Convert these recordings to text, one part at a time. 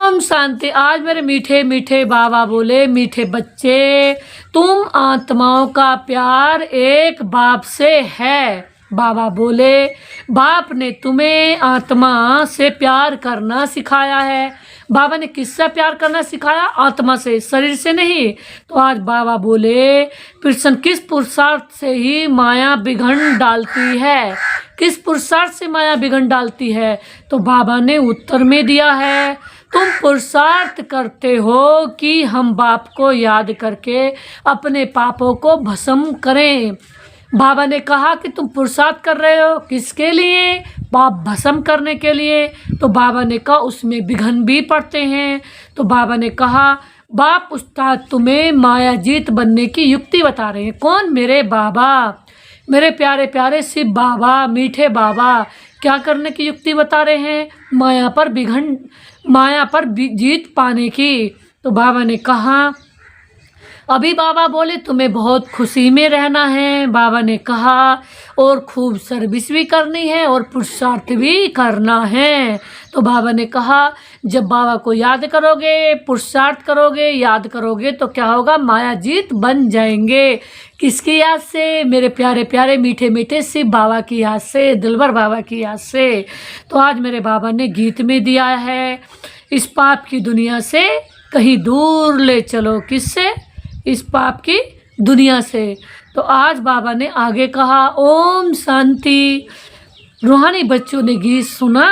ओम शांति। आज मेरे मीठे मीठे बाबा बोले, मीठे बच्चे, तुम आत्माओं का प्यार एक बाप से है। बाबा बोले, बाप ने तुम्हें आत्मा से प्यार करना सिखाया है। बाबा ने किससे प्यार करना सिखाया? आत्मा से, शरीर से नहीं। तो आज बाबा बोले, कृष्ण किस पुरुषार्थ से ही माया बिगड़ डालती है? किस पुरुषार्थ से माया बिगड़ डालती है? तो बाबा ने उत्तर में दिया है, तुम पुरुषार्थ करते हो कि हम बाप को याद करके अपने पापों को भस्म करें। बाबा ने कहा कि तुम पुरुषार्थ कर रहे हो किसके लिए? पाप भस्म करने के लिए। तो बाबा ने कहा उसमें विघ्न भी पड़ते हैं। तो बाबा ने कहा, बाप उस्ताद तुम्हें माया जीत बनने की युक्ति बता रहे हैं। कौन? मेरे बाबा, मेरे प्यारे प्यारे शिव बाबा, मीठे बाबा क्या करने की युक्ति बता रहे हैं? माया पर जीत पाने की। तो बाबा ने कहा, अभी बाबा बोले तुम्हें बहुत खुशी में रहना है। बाबा ने कहा और खूब सर्विस भी करनी है और पुरुषार्थ भी करना है। तो बाबा ने कहा, जब बाबा को याद करोगे, पुरुषार्थ करोगे, याद करोगे तो क्या होगा? माया जीत बन जाएंगे। किसकी याद से? मेरे प्यारे प्यारे मीठे मीठे शिव बाबा की याद से, दिलबर बाबा की याद से। तो आज मेरे बाबा ने गीत में दिया है, इस पाप की दुनिया से कहीं दूर ले चलो। किससे? इस पाप की दुनिया से। तो आज बाबा ने आगे कहा, ओम शांति। रूहानी बच्चों ने गीत सुना,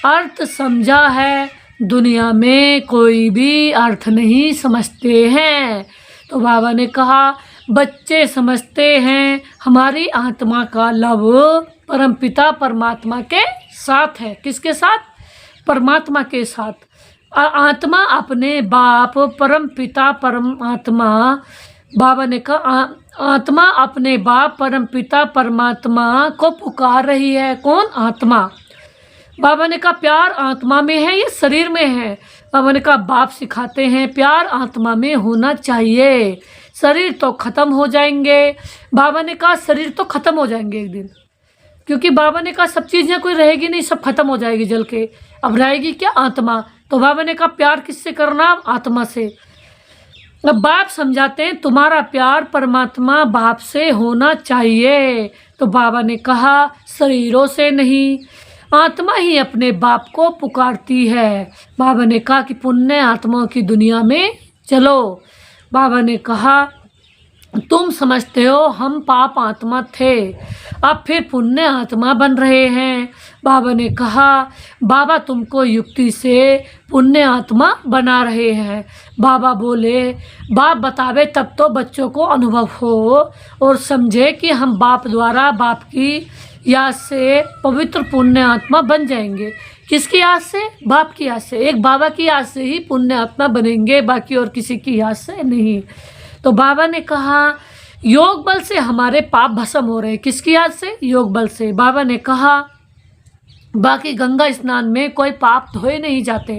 अर्थ समझा है, दुनिया में कोई भी अर्थ नहीं समझते हैं। तो बाबा ने कहा, बच्चे समझते हैं हमारी आत्मा का लव परमपिता परमात्मा के साथ है। किसके साथ? परमात्मा के साथ। आत्मा अपने बाप परम पिता परमात्मा, बाबा ने कहा आत्मा अपने बाप परम पिता परमात्मा को पुकार रही है। कौन? आत्मा। बाबा ने कहा प्यार आत्मा में है, ये शरीर में है। बाबा ने कहा बाप सिखाते हैं प्यार आत्मा में होना चाहिए, शरीर तो ख़त्म हो जाएंगे। बाबा ने कहा शरीर तो ख़त्म हो जाएंगे एक दिन, क्योंकि बाबा ने कहा सब चीज़ें कोई रहेगी नहीं, सब खत्म हो जाएगी जल के, अब रहेगी क्या? आत्मा। तो बाबा ने कहा प्यार किससे करना? आत्मा से। अब बाप समझाते हैं तुम्हारा प्यार परमात्मा बाप से होना चाहिए। तो बाबा ने कहा शरीरों से नहीं, आत्मा ही अपने बाप को पुकारती है। बाबा ने कहा कि पुण्य आत्माओं की दुनिया में चलो। बाबा ने कहा तुम समझते हो हम पाप आत्मा थे, अब फिर पुण्य आत्मा बन रहे हैं। बाबा ने कहा बाबा तुमको युक्ति से पुण्य आत्मा बना रहे हैं। बाबा बोले बाप बतावे तब तो बच्चों को अनुभव हो और समझे कि हम बाप द्वारा, बाप की याद से पवित्र पुण्य आत्मा बन जाएंगे। किसकी याद से? बाप की याद से। एक बाबा की याद से ही पुण्य आत्मा बनेंगे, बाकी और किसी की याद से नहीं। तो बाबा ने कहा योग बल से हमारे पाप भस्म हो रहे हैं। किसकी याद से? योग बल से। बाबा ने कहा बाकी गंगा स्नान में कोई पाप धोए नहीं जाते।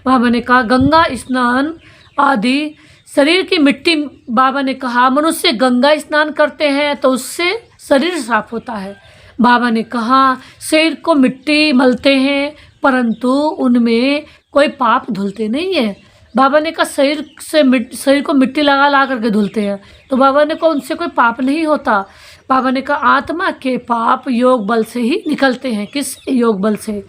बाबा ने कहा गंगा स्नान आदि शरीर की मिट्टी, बाबा ने कहा मनुष्य गंगा स्नान करते हैं तो उससे शरीर साफ होता है। बाबा ने कहा शरीर को मिट्टी मलते हैं परंतु उनमें कोई पाप धुलते नहीं है। बाबा ने कहा शरीर को मिट्टी लगा करके धुलते हैं। तो बाबा ने कहा उनसे कोई पाप नहीं होता। बाबा ने कहा आत्मा के पाप योग बल से ही निकलते हैं। किस? योग बल से।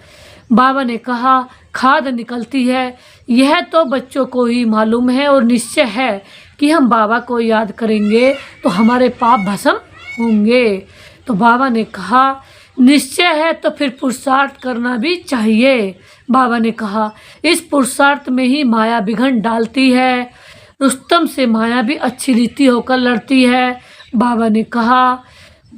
बाबा ने कहा खाद निकलती है, यह तो बच्चों को ही मालूम है और निश्चय है कि हम बाबा को याद करेंगे तो हमारे पाप भस्म होंगे। तो बाबा ने कहा निश्चय है तो फिर पुरुषार्थ करना भी चाहिए। बाबा ने कहा इस पुरुषार्थ में ही माया बिगड़ डालती है, रुस्तम से माया भी अच्छी रीति होकर लड़ती है। बाबा ने कहा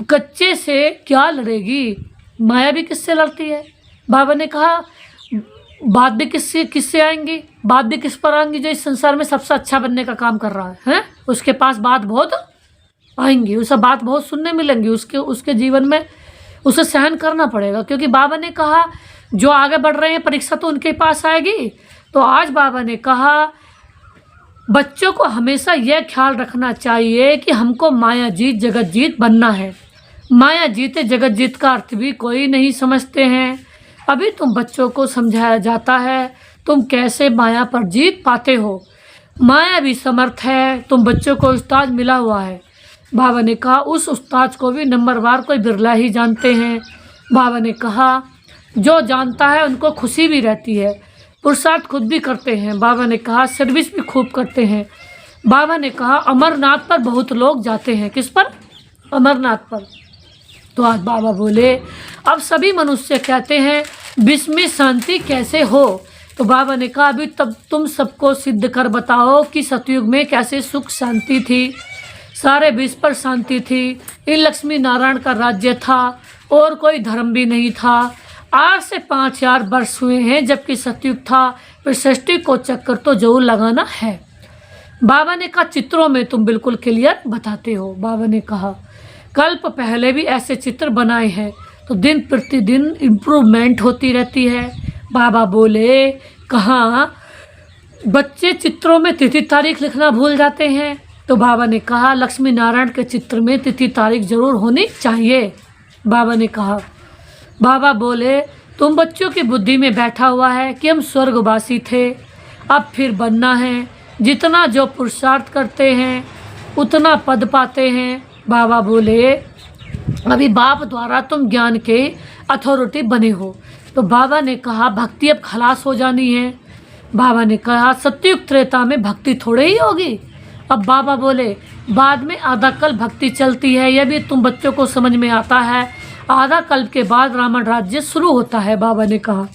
कच्चे से क्या लड़ेगी, माया भी किससे लड़ती है। बाबा ने कहा बात भी किससे आएंगी, बात भी किस पर आएंगी? जो इस संसार में सबसे अच्छा बनने का काम कर रहा है उसके पास बात बहुत आएंगी, उसे बात बहुत सुनने मिलेंगी, उसके जीवन में उसे सहन करना पड़ेगा। क्योंकि बाबा ने कहा जो आगे बढ़ रहे हैं परीक्षा तो उनके पास आएगी। तो आज बाबा ने कहा बच्चों को हमेशा यह ख्याल रखना चाहिए कि हमको माया जीत जगत जीत बनना है। माया जीते जगत जीत का अर्थ भी कोई नहीं समझते हैं। अभी तुम बच्चों को समझाया जाता है तुम कैसे माया पर जीत पाते हो। माया भी समर्थ है, तुम बच्चों को उस्ताद मिला हुआ है। बाबा ने कहा उस उस्ताद को भी नंबरवार कोई बिरला ही जानते हैं। बाबा ने कहा जो जानता है उनको खुशी भी रहती है, पुरुषार्थ खुद भी करते हैं। बाबा ने कहा सर्विस भी खूब करते हैं। बाबा ने कहा अमरनाथ पर बहुत लोग जाते हैं। किस पर? अमरनाथ पर। तो आज बाबा बोले अब सभी मनुष्य कहते हैं विश्व में शांति कैसे हो। तो बाबा ने कहा अभी तब तुम सबको सिद्ध कर बताओ कि सतयुग में कैसे सुख शांति थी, सारे विश्व पर शांति थी, इन लक्ष्मी नारायण का राज्य था और कोई धर्म भी नहीं था। आज से 5000 वर्ष हुए हैं जबकि सतयुग था, फिर सृष्टि को चक्कर तो जरूर लगाना है। बाबा ने कहा चित्रों में तुम बिल्कुल क्लियर बताते हो। बाबा ने कहा कल्प पहले भी ऐसे चित्र बनाए हैं, तो दिन प्रतिदिन इम्प्रूवमेंट होती रहती है। बाबा बोले कहाँ बच्चे चित्रों में तिथि तारीख लिखना भूल जाते हैं। तो बाबा ने कहा लक्ष्मी नारायण के चित्र में तिथि तारीख जरूर होनी चाहिए। बाबा ने कहा बाबा बोले तुम बच्चों की बुद्धि में बैठा हुआ है कि हम स्वर्गवासी थे, अब फिर बनना है। जितना जो पुरुषार्थ करते हैं उतना पद पाते हैं। बाबा बोले अभी बाप द्वारा तुम ज्ञान के अथॉरिटी बने हो। तो बाबा ने कहा भक्ति अब खलास हो जानी है। बाबा ने कहा सतयुग त्रेता में भक्ति थोड़े ही होगी। अब बाबा बोले बाद में आधा कल्प भक्ति चलती है, यह भी तुम बच्चों को समझ में आता है। आधा कल्प के बाद रावण राज्य शुरू होता है। बाबा ने कहा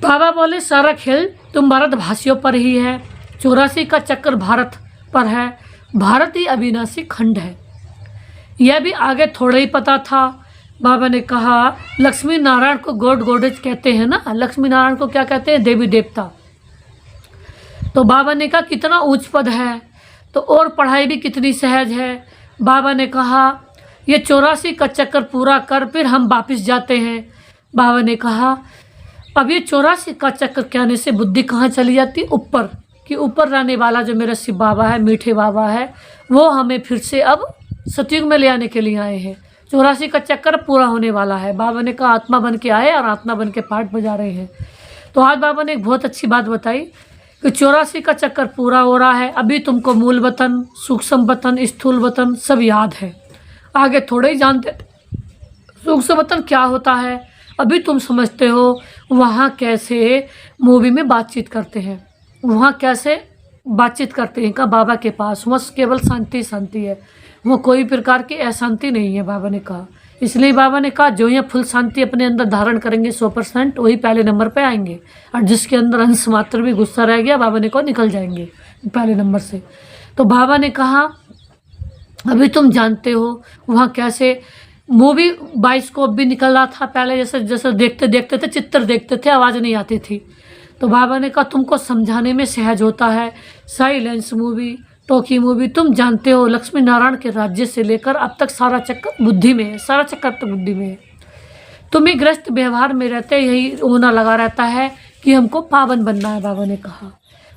बाबा बोले सारा खेल तुम भारत भाषियों पर ही है, 84 का चक्कर भारत पर है, भारत ही अविनाशी खंड है। यह भी आगे थोड़ा ही पता था। बाबा ने कहा लक्ष्मी नारायण को गॉड गॉडेज कहते हैं ना, लक्ष्मी नारायण को क्या कहते हैं? देवी देवता। तो बाबा ने कहा कितना ऊंच पद है, तो और पढ़ाई भी कितनी सहज है। बाबा ने कहा ये 84 का चक्कर पूरा कर फिर हम वापस जाते हैं। बाबा ने कहा अब ये 84 का चक्कर कहने से बुद्धि कहाँ चली जाती? ऊपर, कि ऊपर रहने वाला जो मेरा शिव बाबा है, मीठे बाबा है, वो हमें फिर से अब सतयुग में ले आने के लिए आए हैं। 84 का चक्कर पूरा होने वाला है। बाबा ने कहा आत्मा बन के आए और आत्मा बन के पाठ बजा रहे हैं। तो आज बाबा ने एक बहुत अच्छी बात बताई कि 84 का चक्कर पूरा हो रहा है, अभी तुमको मूल वतन, सूक्ष्म वतन, स्थूल वतन सब याद है, आगे थोड़े ही जानते सूक्ष्म वतन क्या होता है। अभी तुम समझते हो वहाँ कैसे मूवी में बातचीत करते हैं, वहाँ कैसे बातचीत करते हैं। का बाबा के पास वहाँ केवल शांति शांति है, वो कोई प्रकार की अशांति नहीं है। बाबा ने कहा इसलिए बाबा ने कहा जो यहाँ फुल शांति अपने अंदर धारण करेंगे 100%, वही पहले नंबर पे आएंगे, और जिसके अंदर अंश मात्र भी गुस्सा रह गया बाबा ने कहा निकल जाएंगे पहले नंबर से। तो बाबा ने कहा अभी तुम जानते हो वहाँ कैसे मूवी बाइस्कोप भी निकल रहा था पहले, जैसे जैसे देखते देखते थे, चित्र देखते थे, आवाज़ नहीं आती थी। तो बाबा ने कहा तुमको समझाने में सहज होता है। साइलेंस मूवी, टॉकी मूवी, तुम जानते हो लक्ष्मी नारायण के राज्य से लेकर अब तक सारा चक्कर बुद्धि में है, सारा चक्कर अब तक बुद्धि में है। तुम्हें ग्रस्त व्यवहार में रहते यही होना लगा रहता है कि हमको पावन बनना है। बाबा ने कहा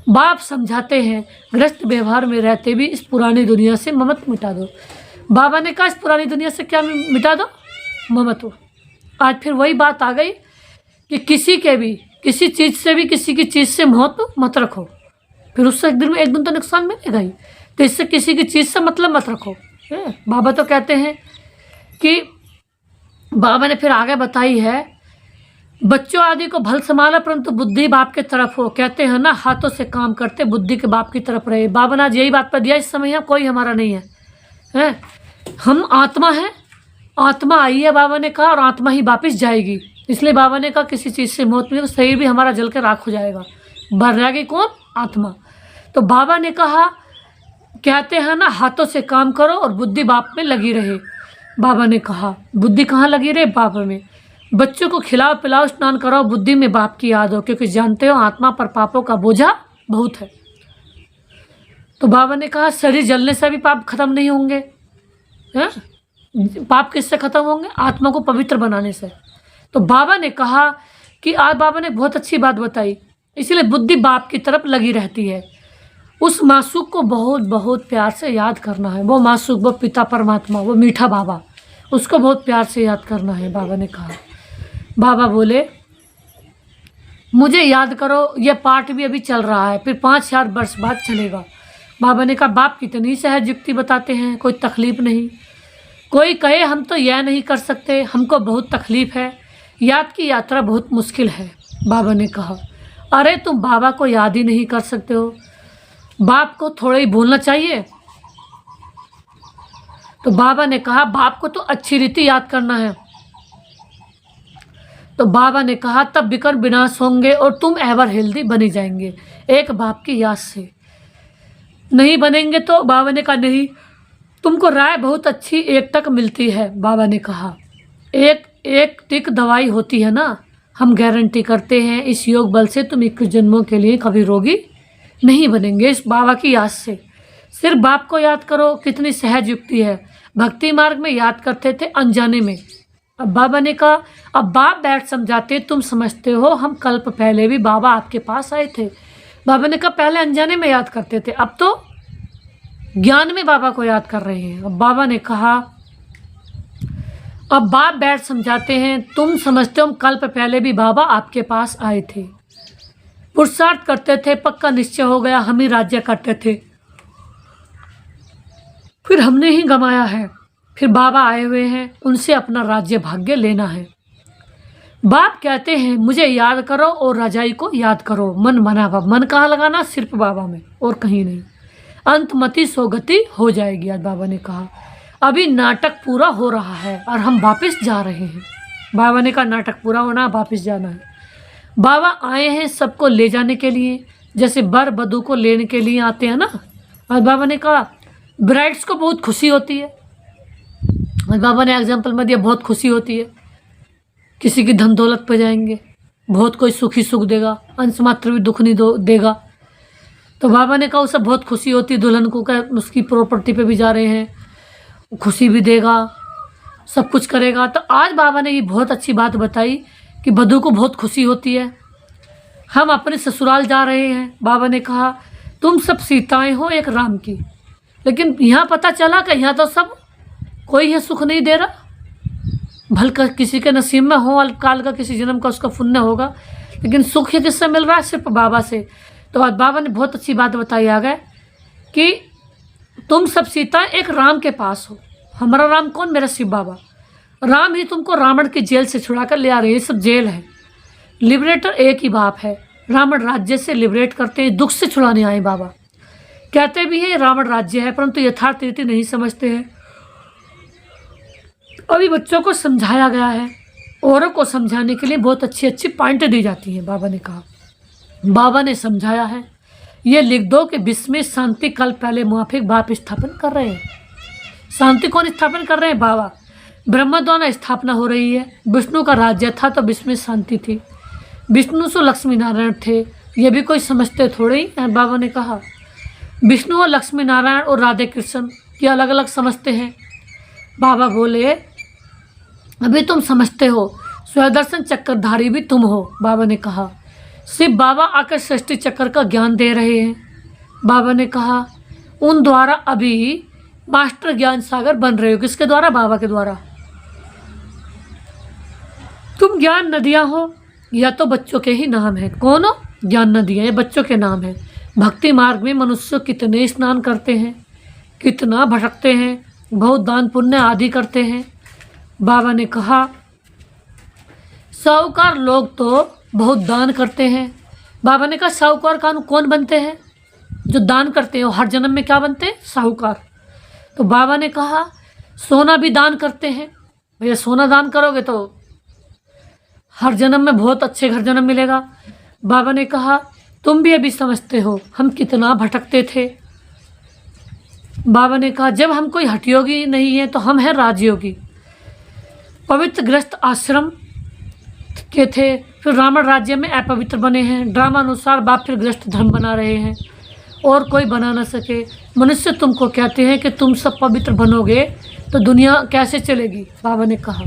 बाप समझाते हैं ग्रस्त व्यवहार में रहते भी इस पुरानी दुनिया से ममत मिटा दो। बाबा ने कहा इस पुरानी दुनिया से क्या मिटा दो? ममत्व। आज फिर वही बात आ गई कि किसी के भी किसी चीज़ से भी किसी की चीज़ से महत्व मत रखो, फिर उससे एक दिन तो नुकसान मिलेगा ही। तो इससे किसी की चीज़ से मतलब मत रखो। बाबा तो कहते हैं कि बाबा ने फिर आगे बताई है बच्चों आदि को भल संभाला परंतु बुद्धि बाप के तरफ हो। कहते हैं ना हाथों से काम करते बुद्धि के बाप की तरफ रहे। बाबा ने आज यही बात पर दिया इस समय कोई हमारा नहीं है, है? हम आत्मा है, आत्मा आई है बाबा ने कहा, और आत्मा ही वापस जाएगी। इसलिए बाबा ने कहा किसी चीज़ से मौत नहीं, तो शरीर भी हमारा जल के राख हो जाएगा, भर जाएगी कौन? आत्मा। तो बाबा ने कहा कहते हैं ना हाथों से काम करो और बुद्धि बाप में लगी रहे। बाबा ने कहा बुद्धि कहाँ लगी रहे? बाप में। बच्चों को खिलाओ पिलाओ स्नान कराओ, बुद्धि में बाप की याद हो, क्योंकि जानते हो आत्मा पर पापों का बोझा बहुत है। तो बाबा ने कहा शरीर जलने से भी पाप खत्म नहीं होंगे, हैं? पाप किससे खत्म होंगे? आत्मा को पवित्र बनाने से। तो बाबा ने कहा कि आज बाबा ने बहुत अच्छी बात बताई, इसलिए बुद्धि बाप की तरफ लगी रहती है। उस मासूक को बहुत बहुत प्यार से याद करना है। वो मासूक, वो पिता परमात्मा, वो मीठा बाबा, उसको बहुत प्यार से याद करना है। बाबा ने कहा बाबा बोले मुझे याद करो, ये पाठ भी अभी चल रहा है, फिर 5000 वर्ष बाद चलेगा। बाबा ने कहा बाप कितनी सहज युक्ति बताते हैं, कोई तकलीफ नहीं। कोई कहे हम तो यह नहीं कर सकते, हमको बहुत तकलीफ है, याद की यात्रा बहुत मुश्किल है। बाबा ने कहा अरे तुम बाबा को याद ही नहीं कर सकते हो, बाप को थोड़ा ही भूलना चाहिए। तो बाबा ने कहा बाप को तो अच्छी रीति याद करना है। तो बाबा ने कहा तब विकर विनाश होंगे और तुम एवर हेल्दी बनी जाएंगे एक बाप की याद से। नहीं बनेंगे तो बाबा ने कहा नहीं, तुमको राय बहुत अच्छी एक तक मिलती है। बाबा ने कहा एक टिक दवाई होती है ना, हम गारंटी करते हैं इस योग बल से तुम 21 जन्मों के लिए कभी रोगी नहीं बनेंगे इस बाबा की याद से। सिर्फ बाप को याद करो, कितनी सहज युक्ति है। भक्ति मार्ग में याद करते थे अनजाने में। अब बाबा ने कहा अब बाप बैठ समझाते, तुम समझते हो हम कल्प पहले भी बाबा आपके पास आए थे। बाबा ने कहा पहले अनजाने में याद करते थे, अब तो ज्ञान में बाबा को याद कर रहे हैं। अब बाबा ने कहा अब बाप बैठ समझाते हैं, तुम समझते हो हम कल्प पहले भी बाबा आपके पास आए थे, पुरुषार्थ करते थे, पक्का निश्चय हो गया हम ही राज्य करते थे, फिर हमने ही गंवाया है, फिर बाबा आए हुए हैं, उनसे अपना राज्य भाग्य लेना है। बाप कहते हैं मुझे याद करो और रजाई को याद करो, मन मना बाबा। मन कहाँ लगाना, सिर्फ बाबा में और कहीं नहीं। अंतमति सोगति हो जाएगी। आज बाबा ने कहा अभी नाटक पूरा हो रहा है और हम वापस जा रहे हैं। बाबा ने कहा नाटक पूरा होना, वापस जाना है। बाबा आए हैं सबको ले जाने के लिए, जैसे बर बधू को लेने के लिए आते हैं ना। और बाबा ने कहा ब्राइड्स को बहुत खुशी होती है। और बाबा ने एग्जाम्पल में दिया बहुत खुशी होती है, किसी की धन दौलत पे जाएंगे, बहुत कोई सुखी सुख देगा, अंश मात्र भी दुख नहीं देगा। तो बाबा ने कहा उसे बहुत खुशी होती है, दुल्हन को क्या उसकी प्रॉपर्टी पे भी जा रहे हैं, खुशी भी देगा, सब कुछ करेगा। तो आज बाबा ने ये बहुत अच्छी बात बताई कि बधू को बहुत खुशी होती है, हम अपने ससुराल जा रहे हैं। बाबा ने कहा तुम सब सीताएं हो एक राम की, लेकिन यहाँ पता चला कि यहाँ तो सब कोई है सुख नहीं दे रहा। भल का किसी के नसीब में हो, अल्पकाल का किसी जन्म का उसका पुण्य होगा, लेकिन सुख ही किससे मिल रहा है, सिर्फ बाबा से। तो आज बाबा ने बहुत अच्छी बात बताई आ गए कि तुम सब सीता एक राम के पास हो। हमारा राम कौन, मेरा शिव बाबा। राम ही तुमको रावण की जेल से छुड़ा कर ले आ रहे हैं, ये सब जेल है। लिबरेटर एक ही बाप है, रावण राज्य से लिबरेट करते हैं, दुख से छुड़ाने आए बाबा। कहते भी हैं रावण राज्य है, परंतु यथार्थ रीति नहीं समझते हैं। अभी बच्चों को समझाया गया है, औरों को समझाने के लिए बहुत अच्छी अच्छी पॉइंट दी जाती हैं। बाबा ने कहा, बाबा ने समझाया है, ये लिख दो कि विश्व में शांति कल पहले मुआफिक बाप स्थापन कर रहे हैं। शांति कौन स्थापन कर रहे हैं, बाबा। ब्रह्मा द्वारा स्थापना हो रही है। विष्णु का राज्य था तो विश्व में शांति थी। विष्णु सो लक्ष्मी नारायण थे, ये भी कोई समझते थोड़े ही हैं। बाबा ने कहा विष्णु और लक्ष्मी नारायण और राधे कृष्ण ये अलग अलग समझते हैं। बाबा बोले अभी तुम समझते हो, स्वदर्शन चक्रधारी भी तुम हो। बाबा ने कहा शिव बाबा आकर सृष्टि चक्र का ज्ञान दे रहे हैं। बाबा ने कहा उन द्वारा अभी मास्टर ज्ञान सागर बन रहे हो। किसके द्वारा, बाबा के द्वारा। तुम ज्ञान नदियां हो, या तो बच्चों के ही नाम है। कौन हो, ज्ञान नदियां, ये बच्चों के नाम है। भक्ति मार्ग में मनुष्य कितने स्नान करते हैं, कितना भटकते हैं, बहुत दान पुण्य आदि करते हैं। बाबा ने कहा साहूकार लोग तो बहुत दान करते हैं। बाबा ने कहा साहूकार कौन बनते हैं, जो दान करते हैं। हर जन्म में क्या बनते हैं, साहूकार। तो बाबा ने कहा सोना भी दान करते हैं। भैया सोना दान करोगे तो हर जन्म में बहुत अच्छे घर जन्म मिलेगा। बाबा ने कहा तुम भी अभी समझते हो हम कितना भटकते थे। बाबा ने कहा जब हम कोई हठयोगी नहीं है तो हम हैं राजयोगी। पवित्र ग्रस्त आश्रम के थे, फिर रावण राज्य में अपवित्र बने हैं। ड्रामा अनुसार बाप फिर ग्रस्त धर्म बना रहे हैं और कोई बना ना सके। मनुष्य तुमको कहते हैं कि तुम सब पवित्र बनोगे तो दुनिया कैसे चलेगी। बाबा ने कहा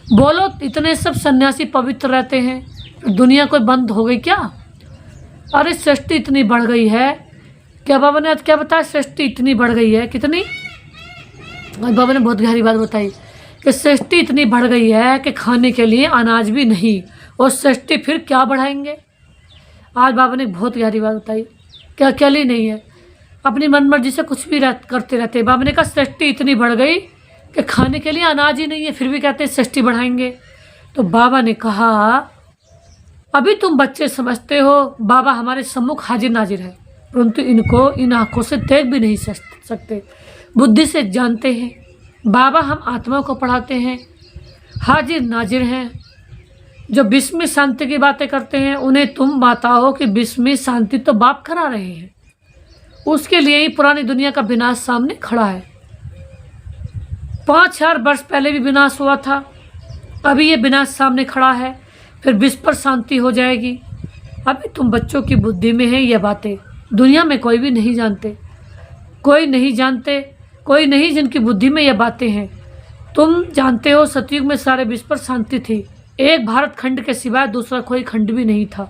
बोलो इतने सब सन्यासी पवित्र रहते हैं, फिर दुनिया कोई बंद हो गई क्या। अरे सृष्टि इतनी बढ़ गई है, क्या बाबा ने आज क्या बताया, सृष्टि इतनी बढ़ गई है। कितनी, आज बाबा ने बहुत गहरी बात बताई कि सृष्टि इतनी बढ़ गई है कि खाने के लिए अनाज भी नहीं, और सृष्टि फिर क्या बढ़ाएंगे। आज बाबा ने बहुत गहरी बात बताई कि अकेली नहीं है, अपनी मन मर्जी से कुछ भी करते रहते हैं। बाबा ने कहा सृष्टि इतनी बढ़ गई कि खाने के लिए अनाज ही नहीं है, फिर भी कहते हैं सृष्टि बढ़ाएंगे। तो बाबा ने कहा अभी तुम बच्चे समझते हो बाबा हमारे सम्मुख हाजिर नाजिर है, परंतु इनको इन आँखों से देख भी नहीं सकते, बुद्धि से जानते हैं। बाबा हम आत्मा को पढ़ाते हैं, हाजिर नाजिर हैं। जो विश्व में शांति की बातें करते हैं उन्हें तुम बताओ कि विश्व में शांति तो बाप करा रहे हैं, उसके लिए ही पुरानी दुनिया का विनाश सामने खड़ा है। 5000 वर्ष पहले भी विनाश हुआ था, अभी ये विनाश सामने खड़ा है, फिर विश्व पर शांति हो जाएगी। अभी तुम बच्चों की बुद्धि में है ये बातें, दुनिया में कोई भी नहीं जानते, कोई नहीं जिनकी बुद्धि में ये बातें हैं। तुम जानते हो सतयुग में सारे विश्व पर शांति थी, एक भारत खंड के सिवाय दूसरा कोई खंड भी नहीं था।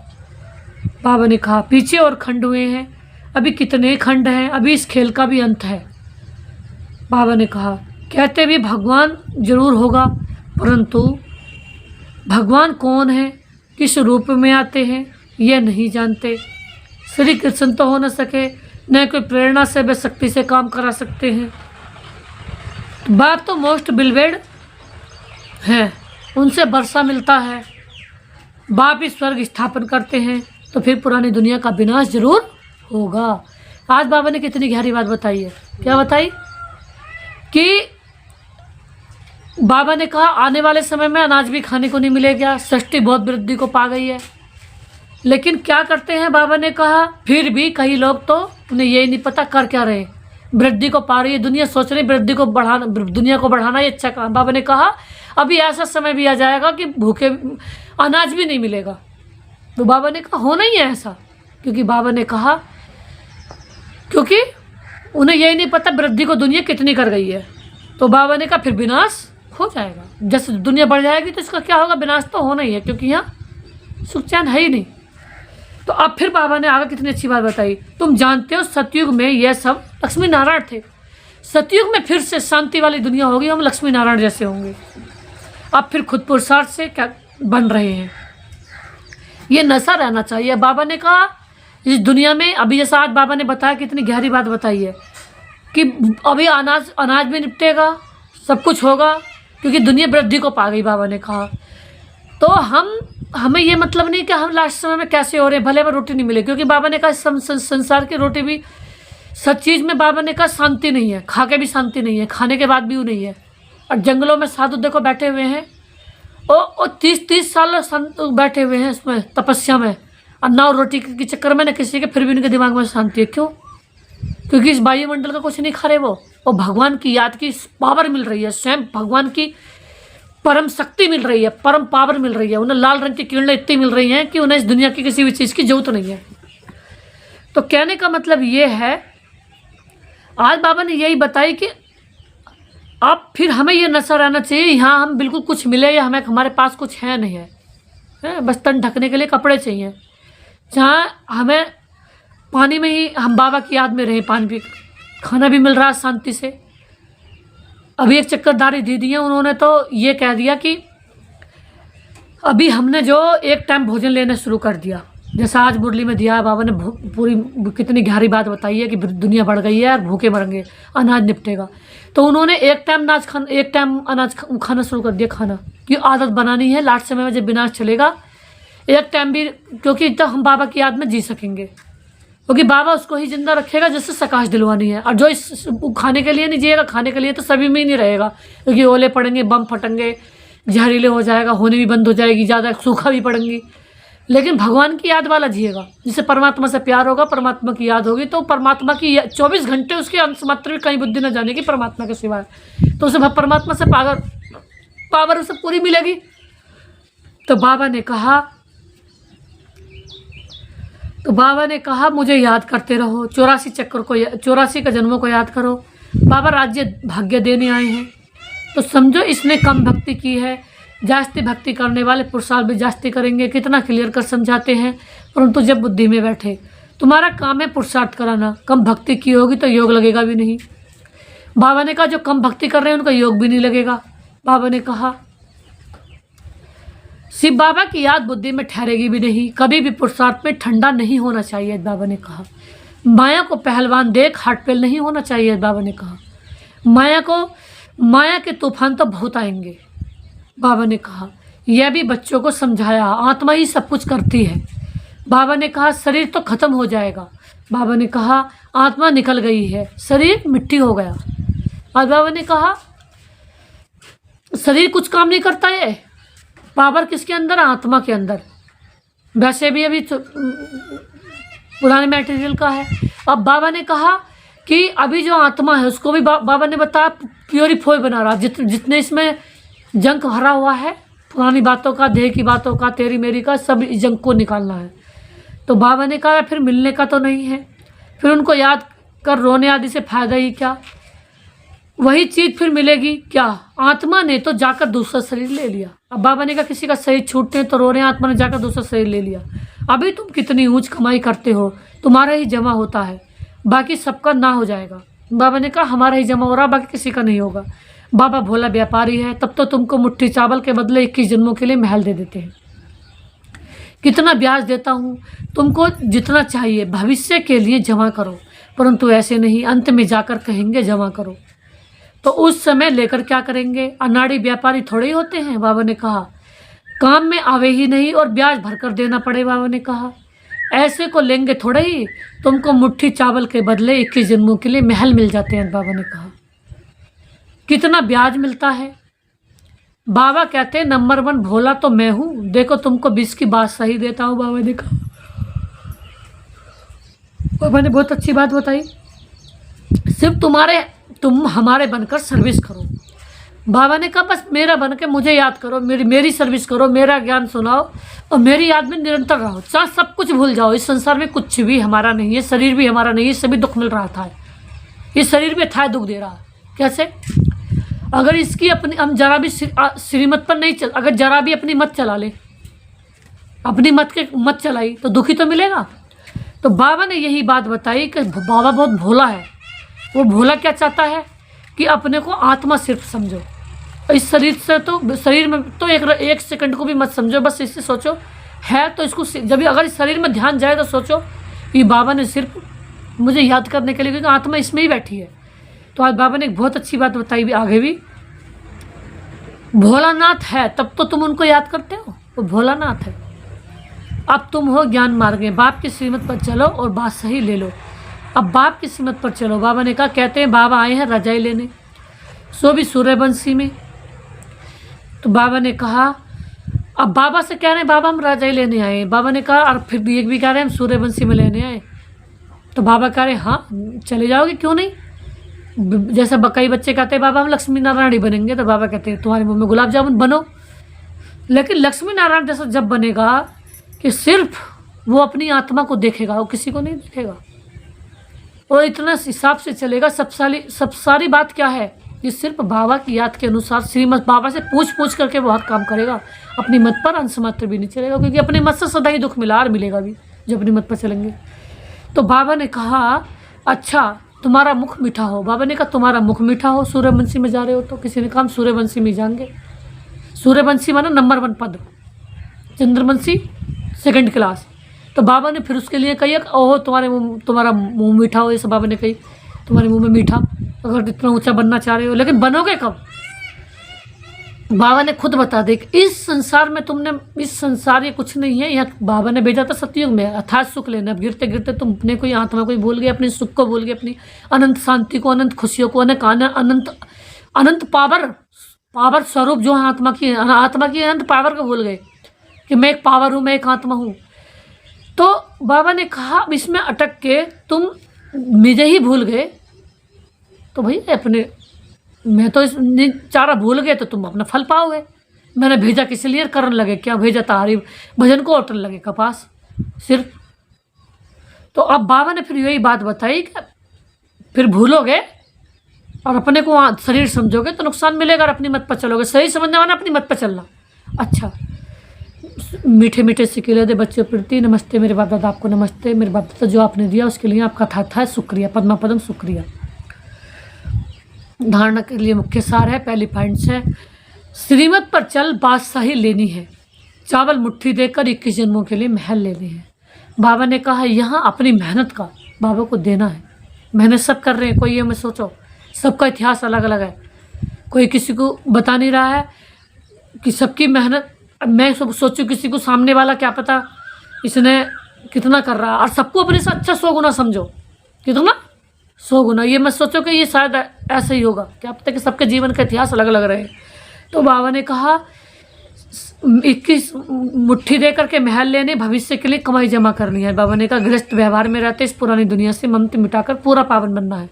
बाबा ने कहा पीछे और खंड हुए हैं, अभी कितने खंड हैं, अभी इस खेल का भी अंत है। बाबा ने कहा कहते भी भगवान जरूर होगा, परंतु भगवान कौन है, किस रूप में आते हैं, यह नहीं जानते। श्री कृष्ण तो हो न सके, न कोई प्रेरणा से वे शक्ति से काम करा सकते हैं। बाप तो मोस्ट बिलवेड हैं, उनसे वर्षा मिलता है, बाप ही स्वर्ग स्थापन करते हैं, तो फिर पुरानी दुनिया का विनाश जरूर होगा। आज बाबा ने कितनी गहरी बात बताई है। क्या बताई कि बाबा ने कहा आने वाले समय में अनाज भी खाने को नहीं मिलेगा, सृष्टि बहुत वृद्धि को पा गई है। लेकिन क्या करते हैं बाबा ने कहा फिर भी कई लोग तो उन्हें यही नहीं पता कर क्या रहे, वृद्धि को पा रही है दुनिया, सोच रही वृद्धि को बढ़ाना, दुनिया को बढ़ाना ये अच्छा काम। बाबा ने कहा अभी ऐसा समय भी आ जाएगा कि भूखे अनाज भी नहीं मिलेगा। तो बाबा ने कहा होना ही है ऐसा, क्योंकि बाबा ने कहा क्योंकि उन्हें यही नहीं पता वृद्धि को दुनिया कितनी कर गई है। तो बाबा ने कहा फिर विनाश हो जाएगा, जैसे दुनिया बढ़ जाएगी तो इसका क्या होगा, विनाश तो होना ही है, क्योंकि यहाँ सुख चैन है ही नहीं। तो अब फिर बाबा ने आगे कितनी अच्छी बात बताई, तुम जानते हो सतयुग में यह सब लक्ष्मी नारायण थे, सतयुग में फिर से शांति वाली दुनिया होगी, हम लक्ष्मी नारायण जैसे होंगे। अब फिर खुद पुरुषार्थ से क्या बन रहे हैं, ये नशा रहना चाहिए। बाबा ने कहा इस दुनिया में अभी जैसा आज बाबा ने बताया कितनी गहरी बात बताई है कि अभी अनाज भी निपटेगा, सब कुछ होगा, क्योंकि दुनिया वृद्धि को पा गई। बाबा ने कहा तो हमें ये मतलब नहीं कि हम लास्ट समय में कैसे हो रहे हैं, भले में रोटी नहीं मिले, क्योंकि बाबा ने कहा संसार की रोटी भी सच चीज़ में बाबा ने कहा शांति नहीं है, खा के भी शांति नहीं है, खाने के बाद भी वो नहीं है। और जंगलों में साधु देखो बैठे हुए हैं और 30 साल बैठे हुए हैं इसमें तपस्या में, और ना रोटी के चक्कर में ना किसी के, फिर भी उनके दिमाग में शांति है। क्यों? क्योंकि इस वायुमंडल का कुछ नहीं खा रहे वो भगवान की याद की पावर मिल रही है, स्वयं भगवान की परम शक्ति मिल रही है, परम पावर मिल रही है। उन्हें लाल रंग की किरणें इतनी मिल रही हैं कि उन्हें इस दुनिया की किसी भी चीज़ की जरूरत नहीं है। तो कहने का मतलब ये है आज बाबा ने यही बताई कि अब फिर हमें ये नशा रहना चाहिए, यहाँ हम बिल्कुल कुछ मिले या हमारे पास कुछ है नहीं है, बस तन ढकने के लिए कपड़े चाहिए, जहाँ हमें पानी में ही हम बाबा की याद में रहें, पानी भी खाना भी मिल रहा है शांति से। अभी एक चक्करदारी दीदी है, उन्होंने तो ये कह दिया कि अभी हमने जो एक टाइम भोजन लेना शुरू कर दिया, जैसा आज मुरली में दिया है बाबा ने, पूरी कितनी गहरी बात बताई है कि दुनिया बढ़ गई है और भूखे मरेंगे, अनाज निपटेगा। तो उन्होंने एक टाइम अनाज खाना शुरू कर दिया, खाना की आदत बनानी है। लास्ट समय में जब विनाश चलेगा एक टाइम भी, क्योंकि तब हम बाबा की याद में जी सकेंगे, क्योंकि बाबा उसको ही जिंदा रखेगा जिससे प्रकाश दिलवानी है। और जो इस खाने के लिए नहीं जिएगा, खाने के लिए तो सभी में ही नहीं रहेगा, क्योंकि ओले पड़ेंगे, बम फटेंगे, जहरीले हो जाएगा, होने भी बंद हो जाएगी, ज़्यादा सूखा भी पड़ेंगी। लेकिन भगवान की याद वाला जिएगा, जिससे परमात्मा से प्यार होगा, परमात्मा की याद होगी, तो परमात्मा की 24 घंटे उसके अंश मात्र भी कहीं बुद्धि न जाने की परमात्मा के सिवाय, तो उसे परमात्मा से पावर उसे पूरी मिलेगी। तो बाबा ने कहा मुझे याद करते रहो, 84 का जन्मों को याद करो। बाबा राज्य भाग्य देने आए हैं, तो समझो इसने कम भक्ति की है, जास्ती भक्ति करने वाले पुरुषार्थ भी जास्ती करेंगे। कितना क्लियर कर समझाते हैं, परंतु जब बुद्धि में बैठे, तुम्हारा काम है पुरुषार्थ कराना, कम भक्ति की होगी तो योग लगेगा भी नहीं। बाबा ने कहा जो कम भक्ति कर रहे हैं उनका योग भी नहीं लगेगा। बाबा ने कहा शिव बाबा की याद बुद्धि में ठहरेगी भी नहीं, कभी भी पुरुषार्थ में ठंडा नहीं होना चाहिए, बाबा ने कहा। माया को पहलवान देख हाथ फेल नहीं होना चाहिए, बाबा ने कहा। माया के तूफान तो बहुत आएंगे, बाबा ने कहा। यह भी बच्चों को समझाया, आत्मा ही सब कुछ करती है। बाबा ने कहा शरीर तो खत्म हो जाएगा, बाबा ने कहा आत्मा निकल गई है, शरीर मिट्टी हो गया। और बाबा ने कहा शरीर कुछ काम नहीं करता है, पावर किसके अंदर? आत्मा के अंदर। वैसे भी अभी पुराने मटेरियल का है। अब बाबा ने कहा कि अभी जो आत्मा है उसको भी बाबा ने बताया प्योरीफाई बना रहा, जितने इसमें जंक भरा हुआ है, पुरानी बातों का, देह की बातों का, तेरी मेरी का, सब जंक को निकालना है। तो बाबा ने कहा फिर मिलने का तो नहीं है, फिर उनको याद कर रोने आदि से फ़ायदा ही क्या, वही चीज़ फिर मिलेगी क्या? आत्मा ने तो जाकर दूसरा शरीर ले लिया। अब बाबा ने कहा किसी का शरीर छूटते हैं तो रो रहे हैं, आत्मा ने जाकर दूसरा शरीर ले लिया। अभी तुम कितनी ऊंच कमाई करते हो, तुम्हारा ही जमा होता है, बाकी सबका ना हो जाएगा। बाबा ने कहा हमारा ही जमा हो रहा, बाकी किसी का नहीं होगा। बाबा भोला व्यापारी है, तब तो तुमको मुट्ठी चावल के बदले 21 जन्मों के लिए महल दे देते हैं। कितना ब्याज देता हूँ, तुमको जितना चाहिए भविष्य के लिए जमा करो, परंतु ऐसे नहीं, अंत में जाकर कहेंगे जमा करो। तो उस समय लेकर क्या करेंगे? अनाड़ी व्यापारी थोड़े ही होते हैं, बाबा ने कहा। काम में आवे ही नहीं और ब्याज भरकर देना पड़े, बाबा ने कहा। ऐसे को लेंगे थोड़े ही, तुमको मुट्ठी चावल के बदले 21 जन्मों के लिए महल मिल जाते हैं, बाबा ने कहा। कितना ब्याज मिलता है? बाबा कहते हैं नंबर 1 भोला तो मैं हूँ, देखो तुमको 20 की बात सही देता हूँ, बाबा ने कहा। बाबा ने बहुत अच्छी बात बताई, सिर्फ तुम हमारे बनकर सर्विस करो। बाबा ने कहा बस मेरा बन के मुझे याद करो, मेरी सर्विस करो, मेरा ज्ञान सुनाओ और मेरी याद में निरंतर रहो, चाहे सब कुछ भूल जाओ। इस संसार में कुछ भी हमारा नहीं है, शरीर भी हमारा नहीं है, सभी दुख मिल रहा था, इस शरीर में था दुख दे रहा। कैसे? अगर इसकी अपनी हम जरा भी श्रीमत पर नहीं चल, अगर जरा भी अपनी मत चला ले, अपनी मत चलाई तो दुखी तो मिलेगा। तो बाबा ने यही बात बताई कि बाबा बहुत भोला है। वो भोला क्या चाहता है कि अपने को आत्मा सिर्फ समझो, इस शरीर से तो, शरीर में तो एक सेकंड को भी मत समझो, बस इससे सोचो है तो इसको, जब अगर इस शरीर में ध्यान जाए तो सोचो कि बाबा ने सिर्फ मुझे याद करने के लिए, क्योंकि आत्मा इसमें ही बैठी है। तो आज बाबा ने एक बहुत अच्छी बात बताई भी आगे भी, भोलानाथ है तब तो तुम उनको याद करते हो, वो भोलानाथ है। अब तुम हो ज्ञान मार्ग में, बाप की श्रीमत पर चलो और बात सही ले लो। अब बाप की श्रीमत पर चलो। बाबा ने कहा, कहते हैं बाबा आए हैं रजाई लेने, सो भी सूर्यवंशी में। तो बाबा ने कहा, अब बाबा से कह रहे हैं बाबा हम रजाई लेने आए। बाबा ने कहा और फिर भी एक भी कह रहे हैं हम सूर्यवंशी में लेने आए। तो बाबा कह रहे हाँ चले जाओगे, क्यों नहीं। जैसे कई बच्चे कहते हैं बाबा हम लक्ष्मी नारायण ही बनेंगे, तो बाबा कहते हैं तुम्हारे मुंह में गुलाब जामुन बनो। लेकिन लक्ष्मी नारायण जैसा जब बनेगा कि सिर्फ वो अपनी आत्मा को देखेगा, वो किसी को नहीं देखेगा, और इतना हिसाब से चलेगा। सब सारी बात क्या है, ये सिर्फ बाबा की याद के अनुसार श्रीमत बाबा से पूछ करके वो हर काम करेगा, अपनी मत पर अंश मात्र भी नहीं चलेगा, क्योंकि अपनी मत से सदा ही दुख मिला और मिलेगा भी जो अपनी मत पर चलेंगे। तो बाबा ने कहा अच्छा तुम्हारा मुख मीठा हो। बाबा ने कहा तुम्हारा मुख मीठा हो, सूर्यवंशी में जा रहे हो तो। किसी ने कहा हम सूर्यवंशी में जाएंगे। सूर्यवंशी माना नंबर 1 पद, चंद्रवंशी 2nd क्लास। तो बाबा ने फिर उसके लिए कही ओहो तुम्हारा मुंह मीठा हो, ऐसे बाबा ने कही तुम्हारे मुंह में मीठा, अगर इतना ऊंचा बनना चाह रहे हो। लेकिन बनोगे कब? बाबा ने खुद बता दे कि इस संसार में तुमने, इस संसार ये कुछ नहीं है। यहाँ बाबा ने भेजा था सतयुग में अथाह सुख लेना। अब गिरते गिरते तुम अपने को, आत्मा को भूल गए, अपने सुख को भूल गए, अपनी अनंत शांति को, अनंत खुशियों को, अनंत पावर स्वरूप जो आत्मा की अनंत पावर को भूल गए कि मैं एक पावर हूँ, मैं एक आत्मा हूँ। तो बाबा ने कहा अब इसमें अटक के तुम मुझे ही भूल गए तो भैया अपने, मैं तो इस चारा भूल गए तो तुम अपना फल पाओगे। मैंने भेजा किस लिए, करने लगे क्या भेजा तारी भजन को ओटने लगे कपास सिर्फ। तो अब बाबा ने फिर यही बात बताई कि फिर भूलोगे और अपने को शरीर समझोगे तो नुकसान मिलेगा, और अपनी मत पर चलोगे। सही समझने वाला अपनी मत पर चलना। अच्छा मीठे मीठे सिक्के दे बच्चों प्रति नमस्ते, मेरे बाप दादा आपको नमस्ते। मेरे बाप दादा जो आपने दिया उसके लिए आपका था शुक्रिया, पद्मा पदम शुक्रिया। धारणा के लिए मुख्य सार है, पहली पॉइंट्स है श्रीमत पर चल बात सही लेनी है। चावल मुट्ठी देकर 21 जन्मों के लिए महल लेने हैं। बाबा ने कहा यहाँ अपनी मेहनत का बाबा को देना है। मेहनत सब कर रहे हैं, कोई ये मत सोचो सबका इतिहास अलग अलग है, कोई किसी को बता नहीं रहा है कि सबकी मेहनत। अब मैं सब सोचूं किसी को सामने वाला क्या पता इसने कितना कर रहा है, और सबको अपने से अच्छा 100 गुना समझो। कितना 100 गुना, ये मत सोचो कि ये शायद ऐसा ही होगा, क्या पता कि सबके जीवन का इतिहास अलग अलग रहे। तो बाबा ने कहा 21 मुट्ठी दे करके महल लेने, भविष्य के लिए कमाई जमा करनी है। बाबा ने कहा गृहस्थ व्यवहार में रहते इस पुरानी दुनिया से ममता मिटाकर पूरा पावन बनना है।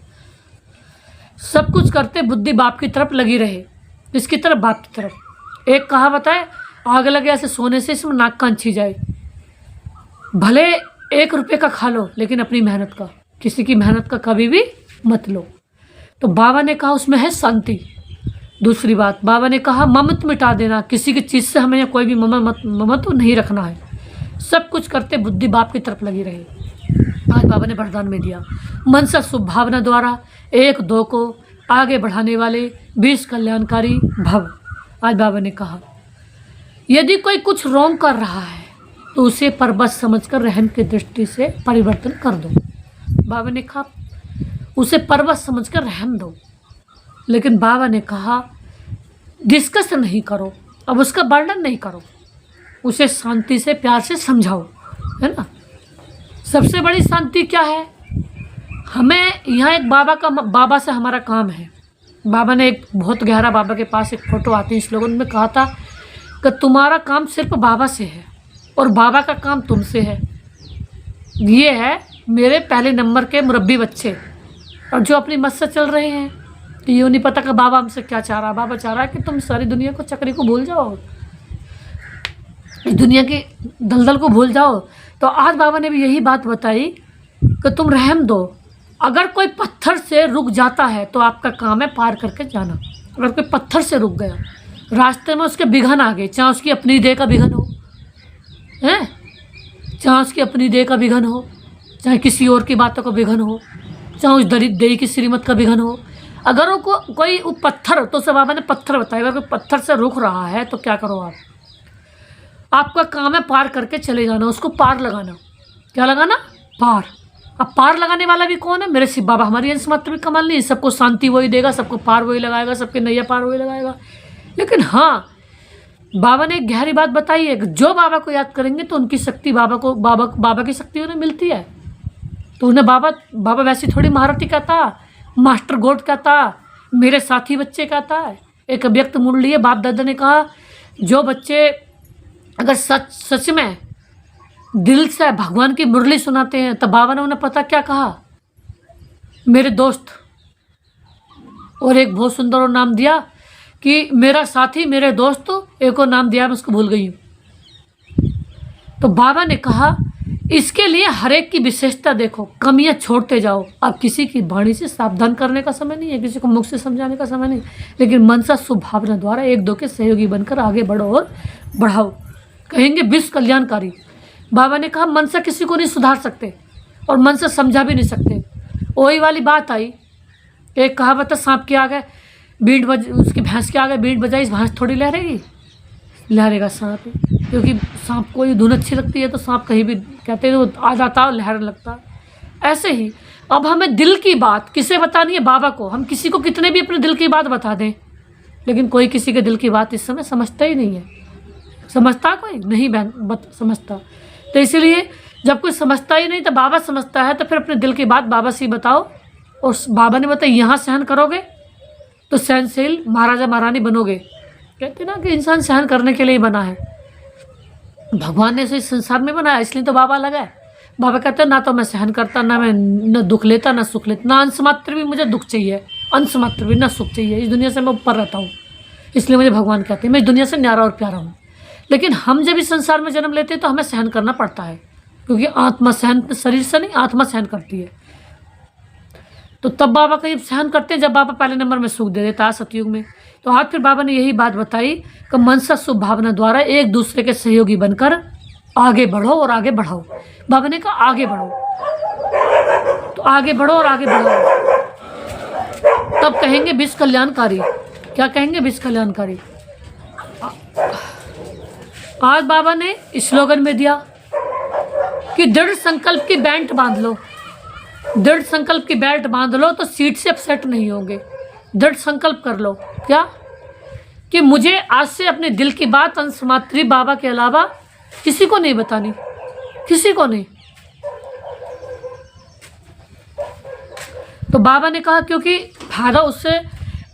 सब कुछ करते बुद्धि बाप की तरफ लगी रहे। किसकी तरफ? बाप की तरफ। एक कहावत है, आग लगे ऐसे सोने से इसमें नाक कान छी जाए। भले 1 रुपये का खा लो लेकिन अपनी मेहनत का, किसी की मेहनत का कभी भी मत लो। तो बाबा ने कहा उसमें है शांति। दूसरी बात बाबा ने कहा ममत्व मिटा देना, किसी की चीज़ से हमें कोई भी ममत्व नहीं रखना है। सब कुछ करते बुद्धि बाप की तरफ लगी रहे। आज बाबा ने वरदान में दिया, मन से शुभ भावना द्वारा 1-2 को आगे बढ़ाने वाले 20 कल्याणकारी भव। आज बाबा ने कहा यदि कोई कुछ रॉन्ग कर रहा है तो उसे परबस समझकर रहम की दृष्टि से परिवर्तन कर दो। बाबा ने कहा उसे परबस समझकर रहम दो, लेकिन बाबा ने कहा डिस्कस नहीं करो, अब उसका वर्णन नहीं करो, उसे शांति से प्यार से समझाओ, है ना। सबसे बड़ी शांति क्या है? हमें यहाँ एक बाबा से हमारा काम है। बाबा ने एक बहुत गहरा, बाबा के पास एक फ़ोटो आती है, इस लोगों ने कहा था कि तुम्हारा काम सिर्फ बाबा से है और बाबा का काम तुमसे है। ये है मेरे पहले नंबर के मुरब्बी बच्चे, और जो अपनी मत से चल रहे हैं तो ये नहीं पता कि बाबा हमसे क्या चाह रहा है। बाबा चाह रहा है कि तुम सारी दुनिया को, चक्री को भूल जाओ, इस दुनिया की दलदल को भूल जाओ। तो आज बाबा ने भी यही बात बताई कि तुम रहम दो। अगर कोई पत्थर से रुक जाता है तो आपका काम है पार करके जाना। अगर कोई पत्थर से रुक गया, रास्ते में उसके विघन आ गए, चाहे उसकी अपनी देह का विघन हो, हैं, चाहे उसकी अपनी देह का विघन हो, चाहे किसी और की बातों का विघन हो, चाहे उस देह की श्रीमत का विघन हो, अगर वो कोई पत्थर, तो सब बाबा ने पत्थर बताया, अगर कोई पत्थर से रुक रहा है तो क्या करो आप? आपका काम है पार करके चले जाना, उसको पार लगाना। क्या लगाना? पार। अब पार लगाने वाला भी कौन है? मेरे शिव बाबा। हमारी अंश मात्र भी कमाल नहीं, सबको शांति वही देगा, सबको पार वही लगाएगा, सबके नैया पार वही लगाएगा। लेकिन हाँ, बाबा ने एक गहरी बात बताई है कि जो बाबा को याद करेंगे तो उनकी शक्ति बाबा की शक्ति उन्हें मिलती है। तो उन्हें बाबा वैसी थोड़ी महारथी कहता, मास्टर गोड कहता, मेरे साथी बच्चे कहता है। एक अव्यक्त मुरली है, बाप दादा ने कहा जो बच्चे अगर सच में दिल से भगवान की मुरली सुनाते हैं, तब बाबा ने उन्हें पता क्या कहा? मेरे दोस्त। और एक बहुत सुंदर और नाम दिया कि मेरा साथी, मेरे दोस्त, एक और नाम दिया, मैं उसको भूल गई हूँ। तो बाबा ने कहा इसके लिए हर एक की विशेषता देखो, कमियां छोड़ते जाओ। अब किसी की वाणी से सावधान करने का समय नहीं है, किसी को मुख से समझाने का समय नहीं, लेकिन मन सा शुभ भावना द्वारा 1-2 के सहयोगी बनकर आगे बढ़ो और बढ़ाओ। कहेंगे विश्व कल्याणकारी। बाबा ने कहा मन से किसी को नहीं सुधार सकते और मन से समझा भी नहीं सकते। वही वाली बात आई, एक कहावत है, सांप के आगे उसकी भैंस के आगे बीट बजाई, भैंस थोड़ी लहरेगी, लहरेगा सांप, क्योंकि सांप को ये धुन अच्छी लगती है तो सांप कहीं भी कहते हैं वो आ जाता है और लहरने लगता है। ऐसे ही अब हमें दिल की बात किसे बतानी है? बाबा को। हम किसी को कितने भी अपने दिल की बात बता दें, लेकिन कोई किसी के दिल की बात इस समय समझता ही नहीं है। समझता कोई नहीं समझता। तो इसीलिए जब कोई समझता ही नहीं तो बाबा समझता है, तो फिर अपने दिल की बात बाबा से ही बताओ। और बाबा ने बताया यहाँ सहन करोगे तो सहनशील महाराजा महारानी बनोगे। कहते ना कि इंसान सहन करने के लिए ही बना है, भगवान ने इसे इस संसार में बनाया, इसलिए तो बाबा लगा है। बाबा कहते हैं ना तो मैं सहन करता, ना मैं न दुख लेता ना सुख लेता, ना अंश मात्र भी मुझे दुख चाहिए, अंश मात्र भी ना सुख चाहिए। इस दुनिया से मैं ऊपर रहता हूँ, इसलिए मुझे भगवान कहते हैं मैं इस दुनिया से न्यारा और प्यारा हूँ। लेकिन हम जब इस संसार में जन्म लेते हैं तो हमें सहन करना पड़ता है, क्योंकि आत्मा सहन शरीर से नहीं, आत्मा सहन करती है। तो तब बाबा कहीं सहन करते हैं जब बाबा पहले नंबर में सुख दे देता है सतयुग में। तो आज फिर बाबा ने यही बात बताई कि मन से शुभ भावना द्वारा 1-दूसरे के सहयोगी बनकर आगे बढ़ो और आगे बढ़ाओ। बाबा ने कहा आगे बढ़ो, तो आगे बढ़ो और आगे बढ़ाओ, तब कहेंगे विश्व कल्याणकारी। क्या कहेंगे? विश्व कल्याणकारी। आज बाबा ने स्लोगन में दिया कि दृढ़ संकल्प की बेल्ट बांध लो, दृढ़ संकल्प की बेल्ट बांध लो तो सीट से अपसेट नहीं होंगे। दृढ़ संकल्प कर लो क्या, कि मुझे आज से अपने दिल की बात अंशमात्री बाबा के अलावा किसी को नहीं बतानी, किसी को नहीं। तो बाबा ने कहा क्योंकि फायदा उससे,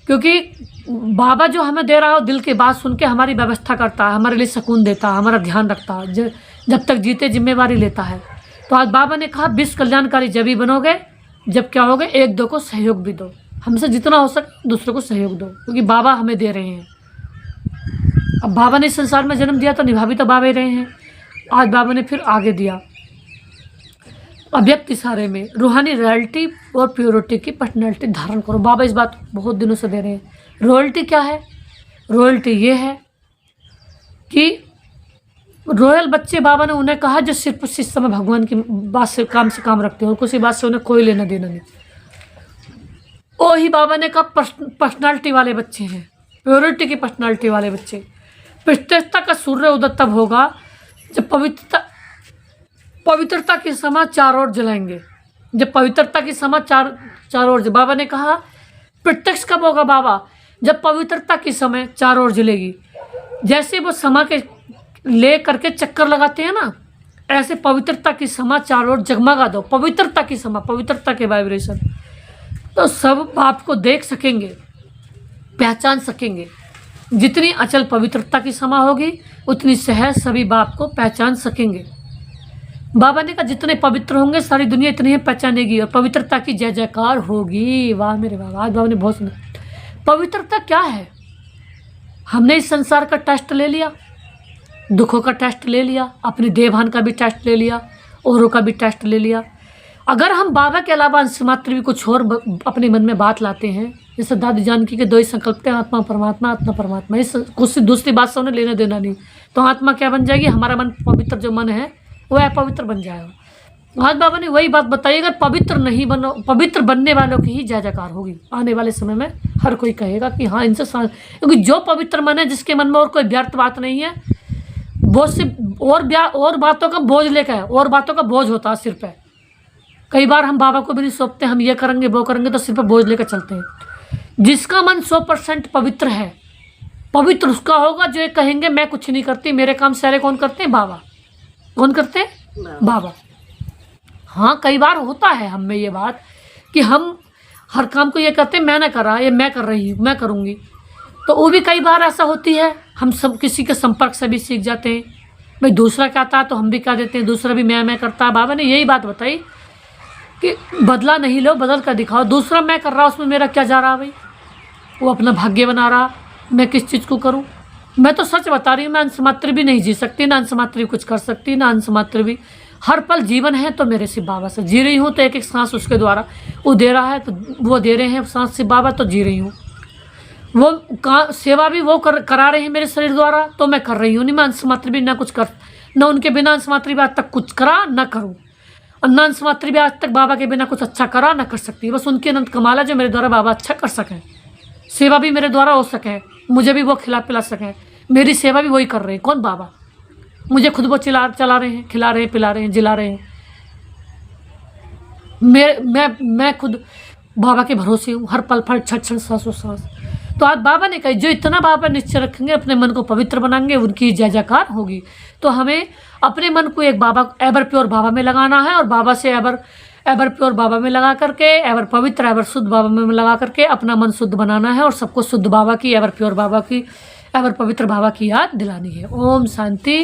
क्योंकि बाबा जो हमें दे रहा हो दिल की बात सुन के हमारी व्यवस्था करता है, हमारे लिए सुकून देता है, हमारा ध्यान रखता है, जब तक जीते जिम्मेवारी लेता है। तो आज बाबा ने कहा विश्व कल्याणकारी जब ही बनोगे जब क्या होगे, एक दो को सहयोग भी दो, हमसे जितना हो सके दूसरों को सहयोग दो, क्योंकि बाबा हमें दे रहे हैं। अब बाबा ने संसार में जन्म दिया तो निभा भी तो बाबा ही रहे हैं। आज बाबा ने फिर आगे दिया अव्यक्त इशारे में रूहानी रॉयल्टी और प्योरिटी की पर्सनैलिटी धारण करो। बाबा इस बात बहुत दिनों से दे रहे हैं। रॉयल्टी क्या है? रॉयल्टी ये है कि रॉयल बच्चे बाबा ने उन्हें कहा जो सिर्फ इस समय भगवान की बात से काम रखते हैं और किसी बात से उन्हें कोई लेना देना नहीं। वो ही बाबा ने कहा पर्सनालिटी वाले बच्चे हैं, प्योरिटी की पर्सनालिटी वाले बच्चे। पृथ्वीता का सूर्य उदय तब होगा जब पवित्रता की समा चारों ओर जलाएंगे, जब पवित्रता की समा चारों ओर। बाबा ने कहा प्रत्यक्ष कब होगा बाबा? जब पवित्रता की समय चारों ओर जलेगी। जैसे वो समा के ले करके चक्कर लगाते हैं ना, ऐसे पवित्रता की समा चारों ओर जगमगा दो। पवित्रता की समा, पवित्रता के वाइब्रेशन, तो सब बाप को देख सकेंगे, पहचान सकेंगे। जितनी अचल पवित्रता की समा होगी उतनी सहज सभी बाप को पहचान सकेंगे। बाबा ने कहा जितने पवित्र होंगे सारी दुनिया इतनी ही पहचानेगी और पवित्रता की जय जयकार होगी। वाह मेरे बाबा, आज बाबा ने बहुत सुना। पवित्रता क्या है? हमने इस संसार का टेस्ट ले लिया, दुखों का टेस्ट ले लिया, अपनी देवभान का भी टेस्ट ले लिया, औरों का भी टेस्ट ले लिया। अगर हम बाबा के अलावा अंश मात्र भी कुछ और अपने मन में बात लाते हैं, जैसे दादी जानकी के दो ही संकल्प थे, आत्मा परमात्मा, आत्मा परमात्मा, इस कुछ दूसरी बात से उन्हें लेना देना नहीं, तो आत्मा क्या बन जाएगी? हमारा मन पवित्र जो मन है वो अपवित्र बन जाएगा। आज बाबा ने वही बात बताई, अगर पवित्र नहीं बनो, पवित्र बनने वालों की ही जय जयकार होगी। आने वाले समय में हर कोई कहेगा कि हाँ इनसे, क्योंकि जो पवित्र मन है, जिसके मन में और कोई व्यर्थ बात नहीं है, वो सिर्फ और बातों का बोझ लेकर है, और बातों का बोझ होता है सिर पे। कई बार हम बाबा को भी नहीं सौंपते, हम ये करेंगे वो करेंगे, तो सिर पर बोझ लेकर चलते हैं। जिसका मन 100% पवित्र है, पवित्र उसका होगा जो ये कहेंगे मैं कुछ नहीं करती, मेरे काम सारे कौन करते हैं? बाबा। कौन करते हैं? बाबा। हाँ, कई बार होता है हम में ये बात कि हम हर काम को ये करते हैं मैं ना कर रहा, ये मैं कर रही हूँ, मैं करूँगी, तो वो भी कई बार ऐसा होती है। हम सब किसी के संपर्क से भी सीख जाते हैं, भाई दूसरा कहता है तो हम भी कह देते हैं, दूसरा भी मैं करता है। बाबा ने यही बात बताई कि बदला नहीं लो, बदल कर दिखाओ। दूसरा मैं कर रहा, उसमें मेरा क्या जा रहा भाई? वो अपना भाग्य बना रहा, मैं किस चीज़ को करूं? मैं तो सच बता रही हूँ, मैं अंश मात्र भी नहीं जी सकती, ना अंश मात्र भी कुछ कर सकती, ना अंश मात्र भी। हर पल जीवन है तो मेरे से बाबा से जी रही हूँ, तो एक एक सांस उसके द्वारा वो दे रहा है, तो वो दे रहे हैं सांस से बाबा, तो जी रही हूँ। वो सेवा भी वो करा रहे हैं मेरे शरीर द्वारा, तो मैं कर रही हूँ। नहीं मैं अंश मात्र भी ना कुछ कर, ना उनके बिना अंश मात्र भी आज तक कुछ करा ना करूँ, और ना अंश मात्र भी आज तक बाबा के बिना कुछ अच्छा करा ना कर सकती। बस उनके अनंत कमाल है जो मेरे द्वारा बाबा अच्छा कर सकें, सेवा भी मेरे द्वारा हो सके, मुझे भी वो खिला पिला सकें। मेरी सेवा भी वही कर रहे हैं। कौन? बाबा। मुझे खुद वो चला रहे हैं, खिला रहे हैं, पिला रहे हैं, जिला रहे हैं। मैं खुद बाबा के भरोसे हूँ, हर पल क्षण क्षण सांसों सांस। तो आज बाबा ने कहा जो इतना बाबा निश्चय रखेंगे, अपने मन को पवित्र बनाएंगे, उनकी जय जयकार होगी। तो हमें अपने मन को एक बाबा, एवर प्योर बाबा में लगाना है, और बाबा से एवर प्योर बाबा में लगा करके, एवर पवित्र एवर शुद्ध बाबा में लगा करके अपना मन शुद्ध बनाना है, और सबको शुद्ध बाबा की, एवर प्योर बाबा की, एवर पवित्र बाबा की याद दिलानी है। ओम शांति।